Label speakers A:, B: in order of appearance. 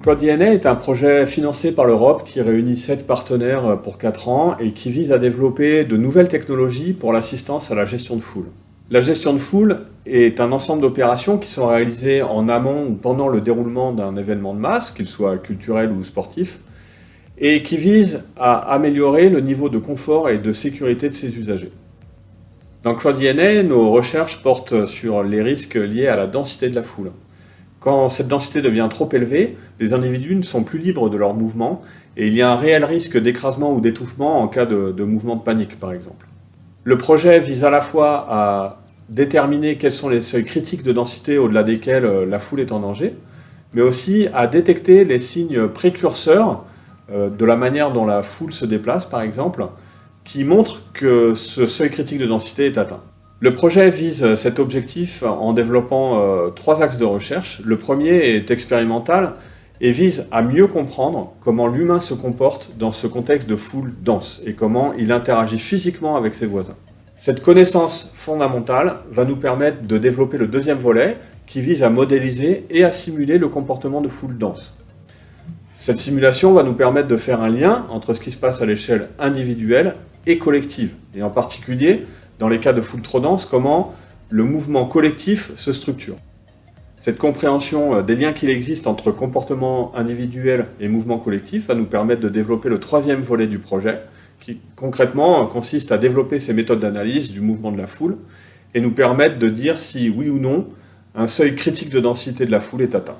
A: CrowdDNA est un projet financé par l'Europe qui réunit 7 partenaires pour 4 ans et qui vise à développer de nouvelles technologies pour l'assistance à la gestion de foule. La gestion de foule est un ensemble d'opérations qui sont réalisées en amont ou pendant le déroulement d'un événement de masse, qu'il soit culturel ou sportif, et qui vise à améliorer le niveau de confort et de sécurité de ses usagers. Dans CrowdDNA, nos recherches portent sur les risques liés à la densité de la foule. Quand cette densité devient trop élevée, les individus ne sont plus libres de leurs mouvements et il y a un réel risque d'écrasement ou d'étouffement en cas de mouvement de panique, par exemple. Le projet vise à la fois à déterminer quels sont les seuils critiques de densité au-delà desquels la foule est en danger, mais aussi à détecter les signes précurseurs de la manière dont la foule se déplace, par exemple, qui montrent que ce seuil critique de densité est atteint. Le projet vise cet objectif en développant 3 axes de recherche. Le premier est expérimental et vise à mieux comprendre comment l'humain se comporte dans ce contexte de foule dense et comment il interagit physiquement avec ses voisins. Cette connaissance fondamentale va nous permettre de développer le deuxième volet qui vise à modéliser et à simuler le comportement de foule dense. Cette simulation va nous permettre de faire un lien entre ce qui se passe à l'échelle individuelle et collective, et en particulier, dans les cas de foule trop dense, comment le mouvement collectif se structure. Cette compréhension des liens qu'il existe entre comportement individuel et mouvement collectif va nous permettre de développer le troisième volet du projet, qui concrètement consiste à développer ces méthodes d'analyse du mouvement de la foule et nous permettre de dire si oui ou non un seuil critique de densité de la foule est atteint.